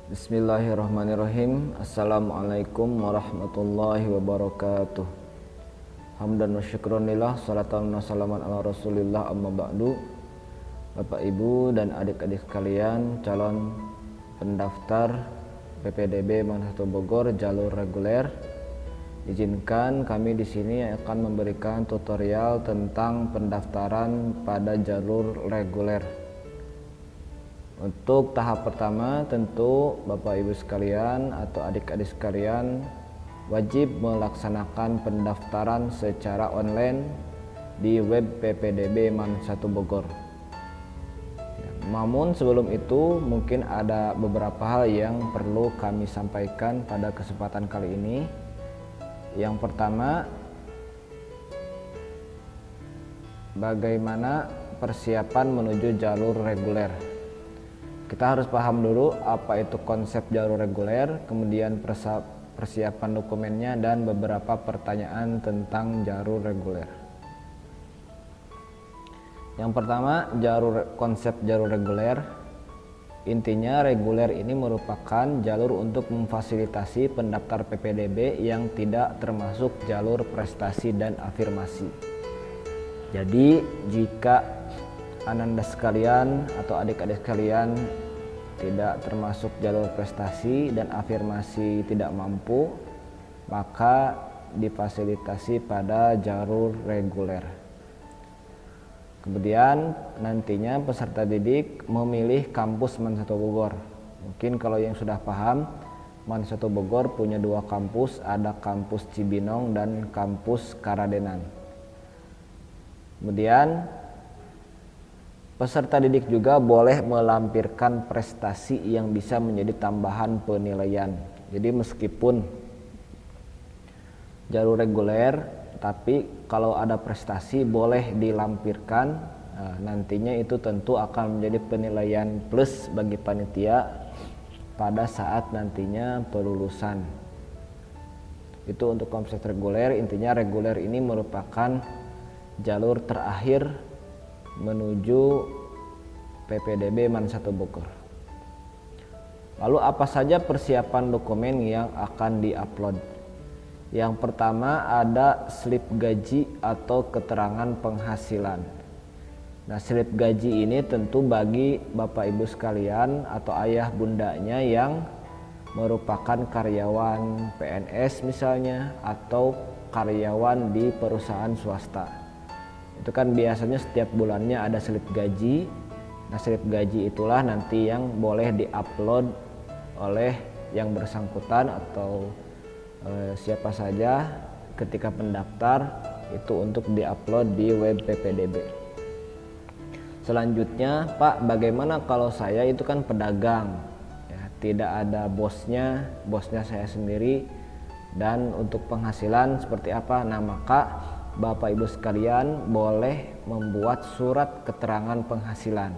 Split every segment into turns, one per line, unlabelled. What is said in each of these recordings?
Bismillahirrahmanirrahim. Assalamualaikum warahmatullahi wabarakatuh. Hamdan wa syukronillah, salatan wa salaman ala rasulillah, amma ba'du. Bapak Ibu dan adik-adik sekalian, calon pendaftar PPDB Manado Bogor jalur reguler, izinkan kami di sini akan memberikan tutorial tentang pendaftaran pada jalur reguler. Untuk tahap pertama, tentu Bapak Ibu sekalian atau adik-adik sekalian wajib melaksanakan pendaftaran secara online di web PPDB Man1 Bogor. Namun sebelum itu mungkin ada beberapa hal yang perlu kami sampaikan pada kesempatan kali ini. Yang pertama, bagaimana persiapan menuju jalur reguler. Kita harus paham dulu apa itu konsep jalur reguler, kemudian persiapan dokumennya, dan beberapa pertanyaan tentang jalur reguler. Yang pertama, konsep jalur reguler. Intinya reguler ini merupakan jalur untuk memfasilitasi pendaftar PPDB yang tidak termasuk jalur prestasi dan afirmasi. Jadi jika Ananda sekalian atau adik-adik sekalian tidak termasuk jalur prestasi dan afirmasi tidak mampu, maka difasilitasi pada jalur reguler. Kemudian nantinya peserta didik memilih kampus Man1 Bogor. Mungkin kalau yang sudah paham, Man1 Bogor punya dua kampus, ada kampus Cibinong dan kampus Karadenan. Kemudian peserta didik juga boleh melampirkan prestasi yang bisa menjadi tambahan penilaian. Jadi meskipun jalur reguler, tapi kalau ada prestasi boleh dilampirkan. Nantinya itu tentu akan menjadi penilaian plus bagi panitia pada saat nantinya pelulusan. Itu untuk konsep reguler. Intinya reguler ini merupakan jalur terakhir menuju PPDB Man1 Bogor. Lalu apa saja persiapan dokumen yang akan diupload? Yang pertama ada slip gaji atau keterangan penghasilan. Nah, slip gaji ini tentu bagi Bapak Ibu sekalian atau ayah bundanya yang merupakan karyawan PNS misalnya atau karyawan di perusahaan swasta. Itu kan biasanya setiap bulannya ada slip gaji. Nah, slip gaji itulah nanti yang boleh diupload oleh yang bersangkutan atau siapa saja ketika pendaftar, itu untuk diupload di web PPDB. Selanjutnya, Pak, bagaimana kalau saya itu kan pedagang, ya, tidak ada bosnya saya sendiri, dan untuk penghasilan seperti apa? Nah, maka Bapak Ibu sekalian boleh membuat surat keterangan penghasilan.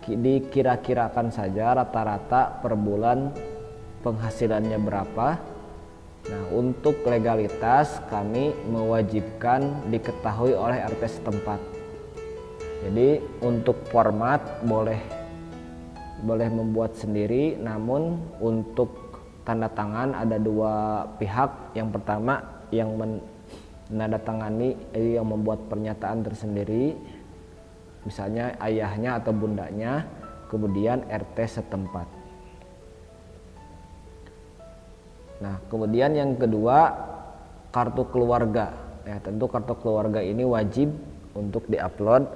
Dikira-kirakan saja rata-rata per bulan penghasilannya berapa. Nah, untuk legalitas kami mewajibkan diketahui oleh RT setempat. Jadi untuk format boleh membuat sendiri, namun untuk tanda tangan ada dua pihak. Yang pertama yang menandatangani, yang membuat pernyataan tersendiri, misalnya ayahnya atau bundanya, kemudian RT setempat. Nah, kemudian yang kedua, kartu keluarga. Ya, tentu kartu keluarga ini wajib untuk diupload.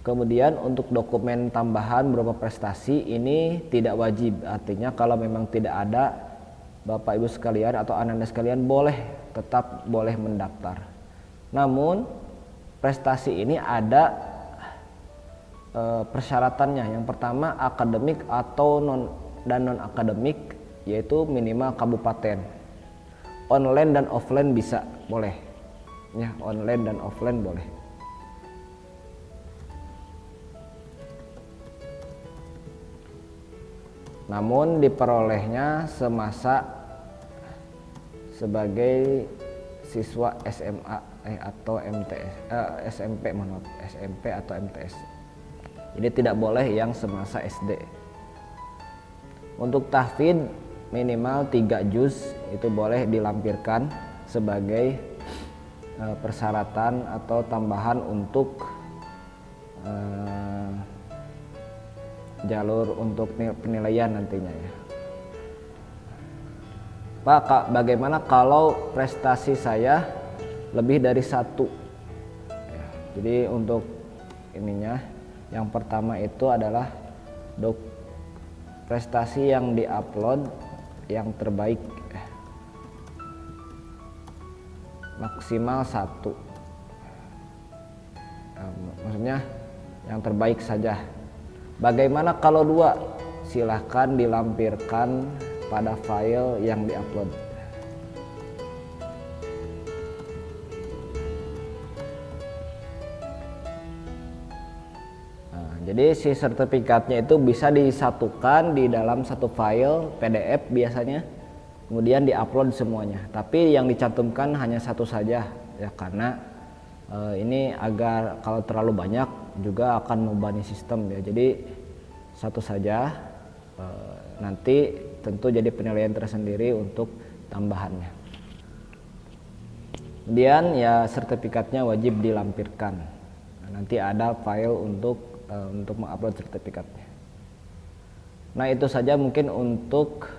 Kemudian untuk dokumen tambahan berupa prestasi ini tidak wajib. Artinya kalau memang tidak ada, Bapak Ibu sekalian atau Ananda sekalian tetap boleh mendaftar. Namun prestasi ini ada persyaratannya. Yang pertama akademik atau non akademik, yaitu minimal kabupaten. Online dan offline bisa, boleh. Ya, online dan offline boleh. Namun diperolehnya semasa sebagai siswa SMA atau MTS, SMP atau MTS. Jadi tidak boleh yang semasa SD. Untuk tahfidz minimal 3 juz itu boleh dilampirkan sebagai persyaratan atau tambahan untuk jalur untuk penilaian nantinya ya. Pak, bagaimana kalau prestasi saya lebih dari 1 ya, jadi untuk ininya yang pertama itu adalah prestasi yang diupload yang terbaik maksimal 1, maksudnya yang terbaik saja. Bagaimana kalau 2? Silahkan dilampirkan pada file yang diupload. Nah, jadi si sertifikatnya itu bisa disatukan di dalam satu file PDF biasanya, kemudian diupload semuanya. Tapi yang dicantumkan hanya 1 saja ya, karena ini agar kalau terlalu banyak juga akan membebani sistem ya. Jadi 1 saja, nanti tentu jadi penilaian tersendiri untuk tambahannya. Kemudian ya sertifikatnya wajib dilampirkan. Nah, nanti ada file untuk mengupload sertifikatnya. Nah, itu saja mungkin untuk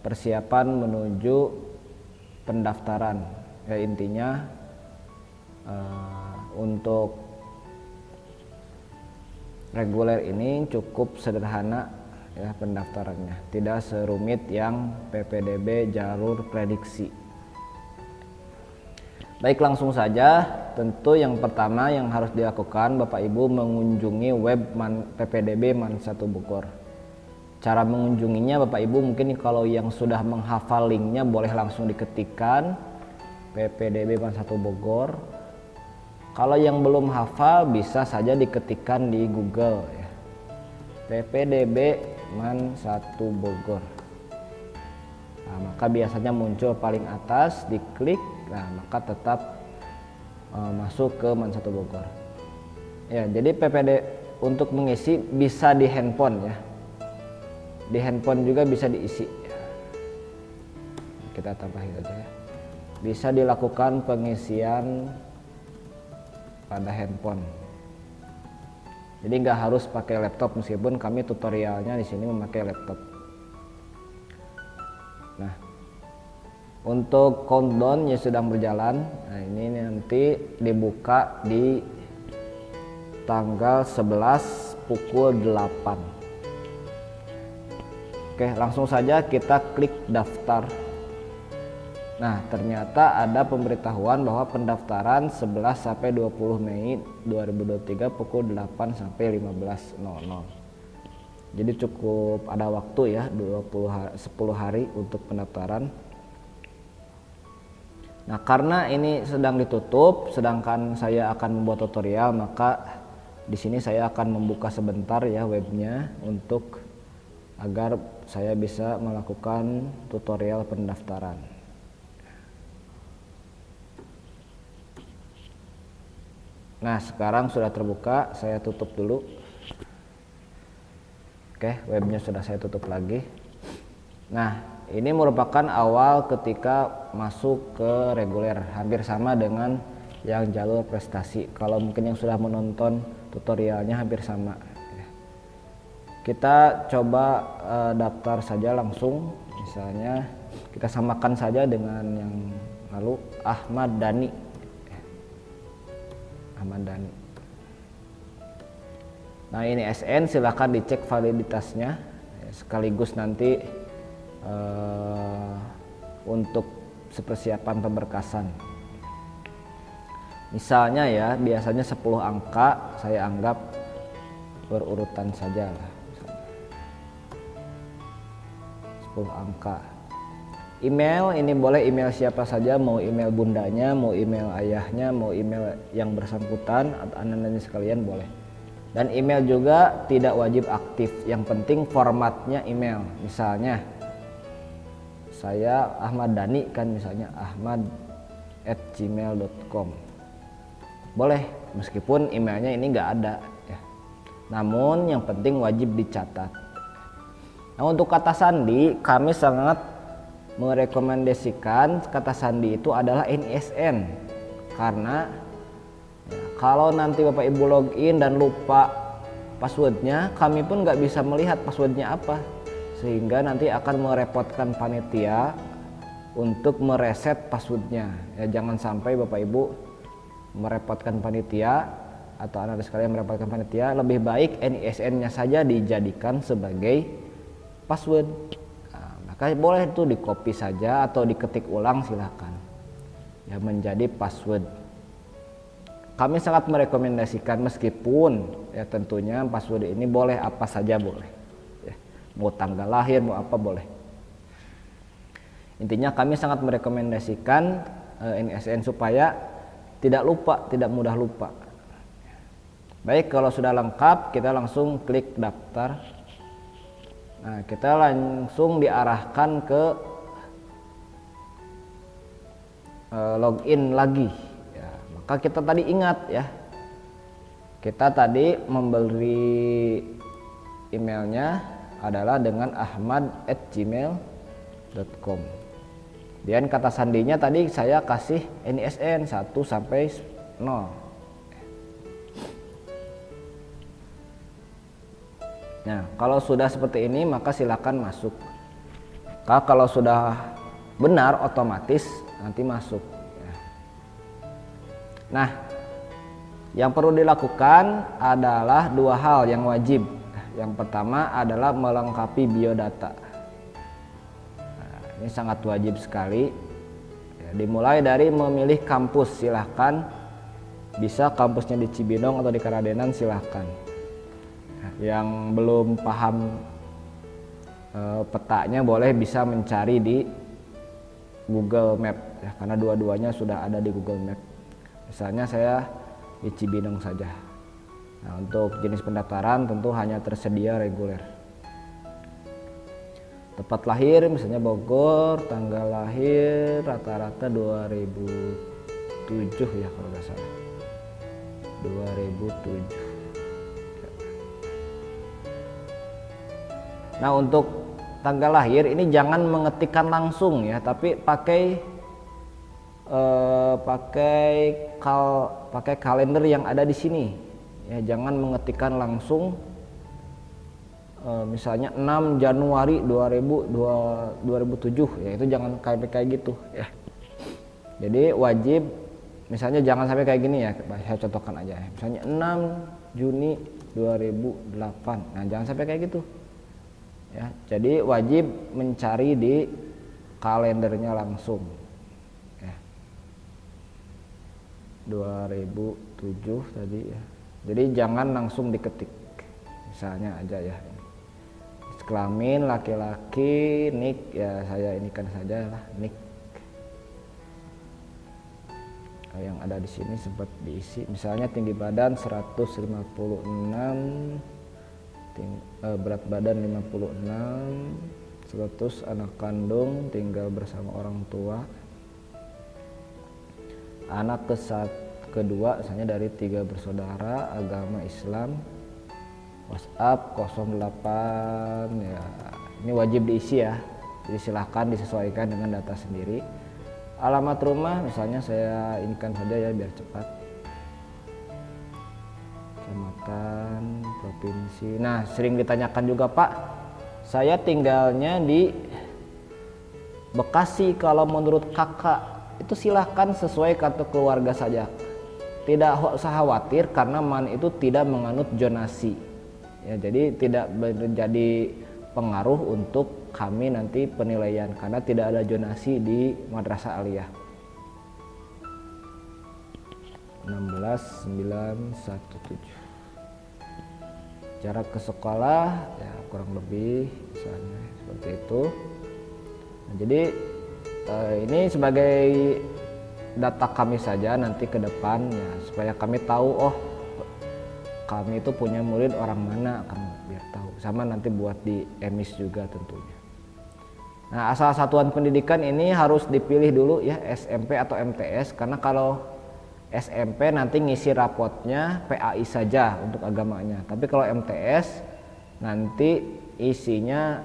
persiapan menuju pendaftaran ya. Intinya untuk reguler ini cukup sederhana ya pendaftarannya, tidak serumit yang PPDB jalur prediksi. Baik, langsung saja. Tentu yang pertama yang harus dilakukan Bapak Ibu mengunjungi web PPDB Man 1 Bogor. Cara mengunjunginya Bapak Ibu mungkin kalau yang sudah menghafal linknya boleh langsung diketikkan PPDB Man 1 Bogor. Kalau yang belum hafal bisa saja diketikkan di Google ya. PPDB Man 1 Bogor. Nah, maka biasanya muncul paling atas, diklik, nah maka tetap masuk ke Man 1 Bogor. Ya, jadi PPD untuk mengisi bisa di handphone ya. Di handphone juga bisa diisi. Kita tambahin aja ya. Bisa dilakukan pengisian pada handphone. Jadi nggak harus pakai laptop, meskipun kami tutorialnya di sini memakai laptop. Nah, untuk countdown ya sedang berjalan. Nah, ini nanti dibuka di tanggal 11 pukul 8. Oke, langsung saja kita klik daftar. Nah, ternyata ada pemberitahuan bahwa pendaftaran 11 sampai 20 Mei 2023 pukul 8 sampai 15.00. Jadi cukup ada waktu ya, 10 hari untuk pendaftaran. Nah, karena ini sedang ditutup sedangkan saya akan membuat tutorial, maka di sini saya akan membuka sebentar ya webnya untuk agar saya bisa melakukan tutorial pendaftaran. Nah, sekarang sudah terbuka, saya tutup dulu. Oke, webnya sudah saya tutup lagi. Nah, ini merupakan awal ketika masuk ke reguler, hampir sama dengan yang jalur prestasi. Kalau mungkin yang sudah menonton tutorialnya hampir sama. Kita coba daftar saja langsung, misalnya kita samakan saja dengan yang lalu, Ahmad Dhani. Nah, ini SN, silahkan dicek validitasnya sekaligus nanti untuk persiapan pemberkasan. Misalnya ya, biasanya 10 angka, saya anggap berurutan saja lah. 10 angka. Email ini boleh email siapa saja, mau email bundanya, mau email ayahnya, mau email yang bersangkutan atau anak-anaknya sekalian boleh. Dan email juga tidak wajib aktif, yang penting formatnya email. Misalnya saya Ahmad Dhani kan, misalnya ahmad@gmail.com boleh, meskipun emailnya ini nggak ada ya. Namun yang penting wajib dicatat. Nah, untuk kata sandi kami sangat merekomendasikan kata sandi itu adalah NISN, karena ya, kalau nanti Bapak Ibu login dan lupa passwordnya, kami pun nggak bisa melihat passwordnya apa, sehingga nanti akan merepotkan panitia untuk mereset passwordnya. Ya, jangan sampai Bapak Ibu merepotkan panitia atau anak sekalian merepotkan panitia. Lebih baik NISN-nya saja dijadikan sebagai password. Nah, maka boleh itu di copy saja atau diketik ulang, silahkan ya menjadi password. Kami sangat merekomendasikan, meskipun ya tentunya password ini boleh apa saja boleh ya, mau tanggal lahir mau apa boleh. Intinya kami sangat merekomendasikan NISN supaya tidak lupa, tidak mudah lupa. Baik, kalau sudah lengkap kita langsung klik daftar. Nah, kita langsung diarahkan ke login lagi ya. Maka kita tadi ingat ya, kita tadi memberi emailnya adalah dengan ahmad@gmail.com. Dan kata sandinya tadi saya kasih NISN 1 sampai 0. Nah, kalau sudah seperti ini maka silakan masuk. Kalau sudah benar otomatis nanti masuk. Nah, yang perlu dilakukan adalah 2 hal yang wajib. Yang pertama adalah melengkapi biodata. Nah, ini sangat wajib sekali. Ya, dimulai dari memilih kampus, silahkan. Bisa kampusnya di Cibinong atau di Karadenan, silahkan. Yang belum paham petanya boleh bisa mencari di Google Map ya, karena dua-duanya sudah ada di Google Map. Misalnya saya di Cibinong saja. Nah, untuk jenis pendaftaran tentu hanya tersedia reguler. Tempat lahir misalnya Bogor, tanggal lahir rata-rata 2007 ya kalau nggak salah, 2007. Nah, untuk tanggal lahir ini jangan mengetikkan langsung ya, tapi pakai kalender yang ada di sini. Ya, jangan mengetikkan langsung misalnya 6 Januari 2007 ya, itu jangan kayak gitu ya. Jadi wajib, misalnya jangan sampai kayak gini ya, saya contohkan aja ya. Misalnya 6 Juni 2008. Nah, jangan sampai kayak gitu. Ya, jadi wajib mencari di kalendernya langsung ya. 2007 tadi ya. Jadi jangan langsung diketik. Misalnya aja ya. Kelamin laki-laki, nik ya saya ini kan saja lah, nik. Yang ada di sini sempat diisi. Misalnya tinggi badan 156, berat badan 56, 100 anak kandung, tinggal bersama orang tua. Anak kedua misalnya dari 3 bersaudara, agama Islam. WhatsApp 08 ya. Ini wajib diisi ya. Jadi silahkan disesuaikan dengan data sendiri. Alamat rumah misalnya saya inikan saja ya biar cepat. Kecamatan, provinsi. Nah, sering ditanyakan juga, Pak, saya tinggalnya di Bekasi, kalau menurut kakak itu silahkan sesuai kartu keluarga saja. Tidak usah khawatir karena MAN itu tidak menganut zonasi. Ya, jadi tidak menjadi pengaruh untuk kami nanti penilaian karena tidak ada zonasi di Madrasah Aliyah. 16917. Jarak ke sekolah ya kurang lebih misalnya seperti itu. Nah, jadi ini sebagai data kami saja nanti ke depan ya, supaya kami tahu oh kami itu punya murid orang mana, kamu biar tahu. Sama nanti buat di emis juga tentunya. Nah, asal satuan pendidikan ini harus dipilih dulu ya, SMP atau MTS, karena kalau SMP nanti ngisi rapotnya PAI saja untuk agamanya. Tapi kalau MTS nanti isinya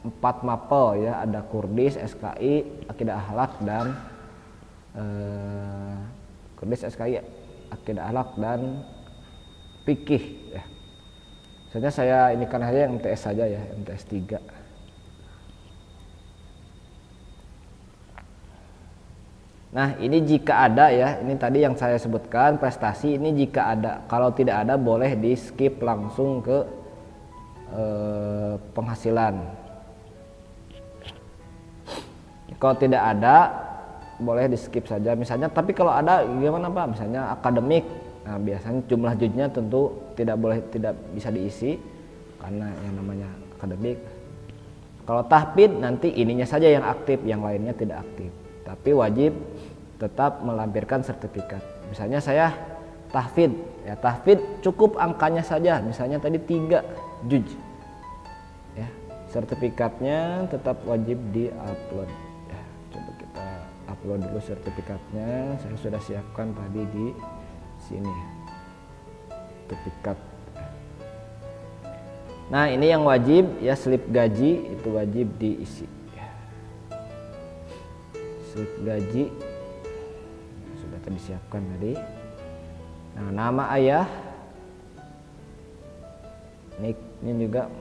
4 mapel ya, ada Kurdis, SKI, Akidah Akhlak dan Kurdis, SKI, Akidah Akhlak dan Fikih ya. Misalnya saya ini kan aja yang MTS saja ya, MTS 3. Nah, ini jika ada ya, ini tadi yang saya sebutkan prestasi ini jika ada. Kalau tidak ada boleh di skip langsung ke penghasilan. Kalau tidak ada boleh di skip saja. Misalnya, tapi kalau ada gimana Pak? Misalnya akademik. Nah, biasanya jumlah judnya tentu tidak bisa diisi karena yang namanya akademik. Kalau tahfidz nanti ininya saja yang aktif, yang lainnya tidak aktif. Tapi wajib tetap melampirkan sertifikat. Misalnya saya tahfidz, ya tahfidz cukup angkanya saja. Misalnya tadi 3 juz. Ya, sertifikatnya tetap wajib di-upload. Ya, coba kita upload dulu sertifikatnya. Saya sudah siapkan tadi di sini. Sertifikat. Nah, ini yang wajib ya, slip gaji itu wajib diisi. Slip gaji sudah disiapkan tadi. Nah, nama ayah, nik ini juga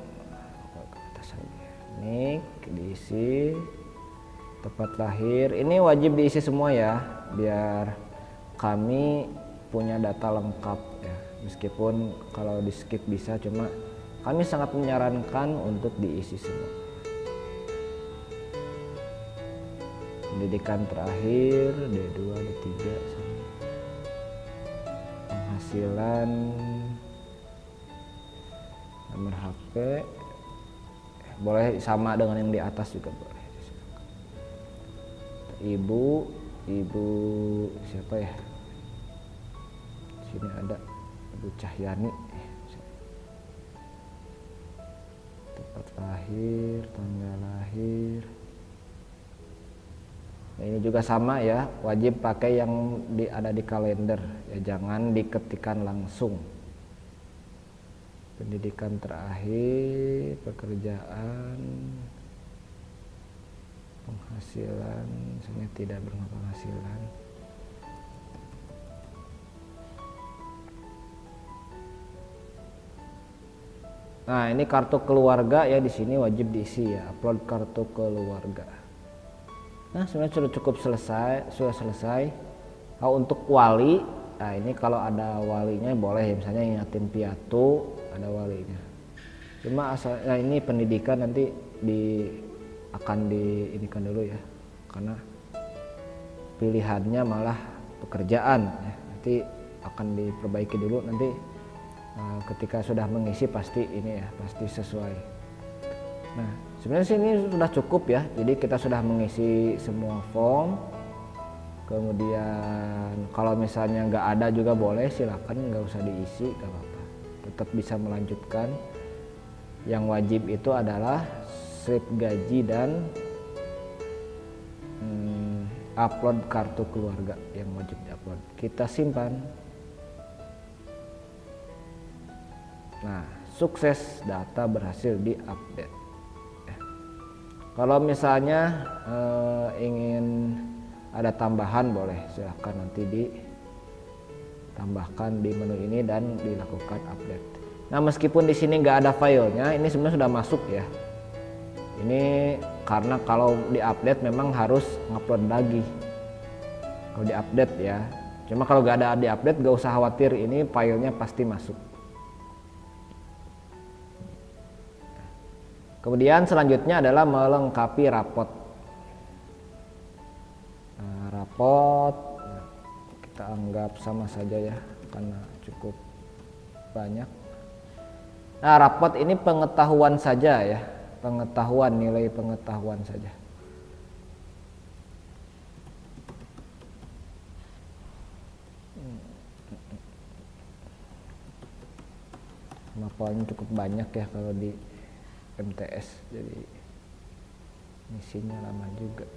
nik diisi, tempat lahir ini wajib diisi semua ya, biar kami punya data lengkap ya. Meskipun kalau di skip bisa, cuma kami sangat menyarankan untuk diisi semua. Pendidikan terakhir D2, D3, penghasilan, nomor HP, boleh sama dengan yang di atas juga boleh. Ibu siapa ya? Sini ada Ibu Cahyani. Tempat lahir, tanggal lahir. Nah, ini juga sama ya, wajib pakai yang ada di kalender ya, jangan diketikkan langsung. Pendidikan terakhir, pekerjaan, penghasilan, misalnya tidak berpenghasilan. Nah, ini kartu keluarga ya, di sini wajib diisi ya, upload kartu keluarga. Nah, sebenarnya sudah cukup selesai, sudah selesai. Nah, untuk wali, nah ini kalau ada walinya boleh ya, misalnya yatim piatu ada walinya. Cuma nah ini pendidikan nanti akan diinikan dulu ya, karena pilihannya malah pekerjaan ya. Nanti akan diperbaiki dulu nanti ketika sudah mengisi pasti ini ya, pasti sesuai. Nah, sebenarnya sih ini sudah cukup ya. Jadi kita sudah mengisi semua form. Kemudian kalau misalnya nggak ada juga boleh, silakan nggak usah diisi, nggak apa-apa. Tetap bisa melanjutkan. Yang wajib itu adalah slip gaji dan upload kartu keluarga yang wajib diupload. Kita simpan. Nah, sukses, data berhasil diupdate. Kalau misalnya ingin ada tambahan boleh, silahkan nanti ditambahkan di menu ini dan dilakukan update. Nah, meskipun di sini nggak ada filenya, ini sebenarnya sudah masuk ya. Ini karena kalau diupdate memang harus ngupload lagi. Kalau diupdate ya. Cuma kalau nggak ada diupdate nggak usah khawatir, ini filenya pasti masuk. Kemudian selanjutnya adalah melengkapi rapot. Nah, rapot kita anggap sama saja ya, karena cukup banyak. Nah, rapot ini pengetahuan saja ya, pengetahuan, nilai pengetahuan saja. Rapotnya cukup banyak ya kalau di MTS, jadi misinya lama juga.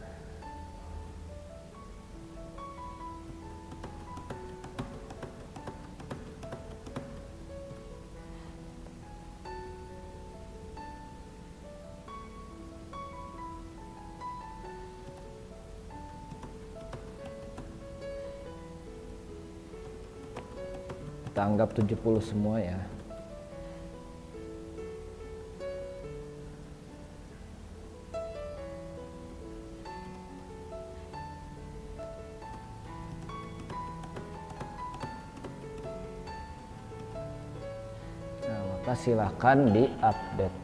kita anggap 70 semua ya. Nah, maka silahkan di-update.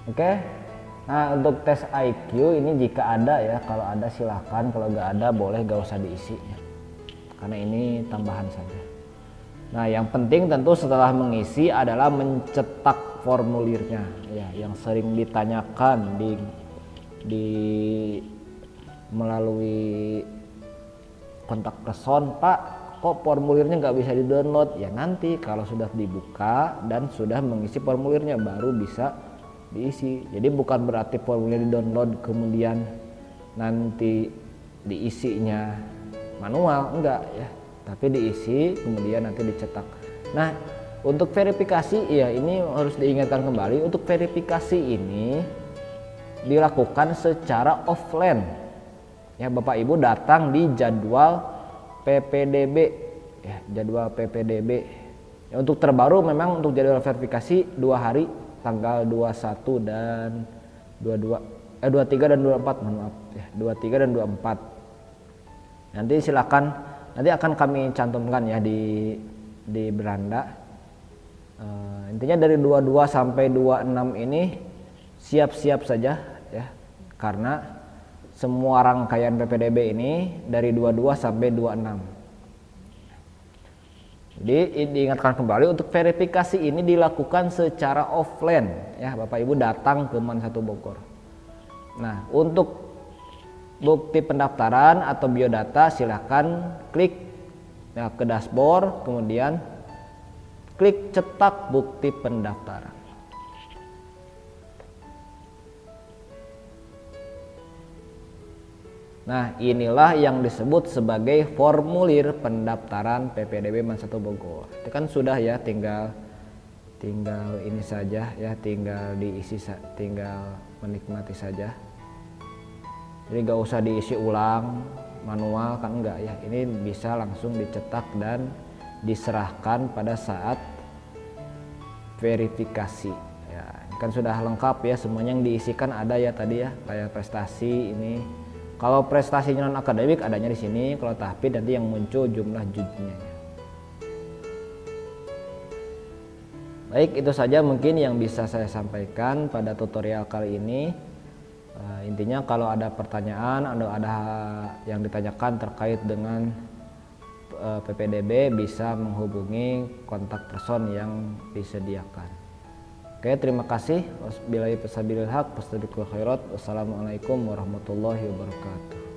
Oke. Nah, untuk tes IQ ini jika ada ya, kalau ada silahkan, kalau nggak ada boleh gak usah diisi ya. Karena ini tambahan saja. Nah, yang penting tentu setelah mengisi adalah mencetak formulirnya ya, yang sering ditanyakan di melalui kontak person, Pak, kok formulirnya nggak bisa di-download? Ya nanti kalau sudah dibuka dan sudah mengisi formulirnya baru bisa diisi. Jadi bukan berarti formulir di-download kemudian nanti diisinya manual, enggak ya, tapi diisi kemudian nanti dicetak. Nah, untuk verifikasi ya ini harus diingatkan kembali, untuk verifikasi ini dilakukan secara offline ya. Bapak Ibu datang di jadwal PPDB ya, jadwal PPDB ya. Untuk terbaru memang untuk jadwal verifikasi 2 hari, tanggal 21 dan 23 dan 24, mohon maaf ya, 23 dan 24. Nanti silakan, nanti akan kami cantumkan ya di beranda. Intinya dari 22 sampai 26 ini siap-siap saja ya, karena semua rangkaian PPDB ini dari 22 sampai 26. Jadi diingatkan kembali, untuk verifikasi ini dilakukan secara offline ya, Bapak Ibu datang ke MAN 1 Bogor. Nah, untuk bukti pendaftaran atau biodata silahkan klik ya, ke dashboard, kemudian klik cetak bukti pendaftaran. Nah, inilah yang disebut sebagai formulir pendaftaran PPDB MAN 1 Bogor. Itu kan sudah ya, tinggal ini saja ya, tinggal diisi, tinggal menikmati saja. Jadi gak usah diisi ulang manual kan, enggak ya. Ini bisa langsung dicetak dan diserahkan pada saat verifikasi. Ya, kan sudah lengkap ya, semuanya yang diisikan ada ya tadi ya, kayak prestasi ini. Kalau prestasi non akademik adanya di sini, kalau tahfidz nanti yang muncul jumlah juznya. Baik, itu saja mungkin yang bisa saya sampaikan pada tutorial kali ini. Intinya kalau ada pertanyaan atau ada yang ditanyakan terkait dengan PPDB bisa menghubungi kontak person yang disediakan. Oke, terima kasih. Wassalamualaikum warahmatullahi wabarakatuh.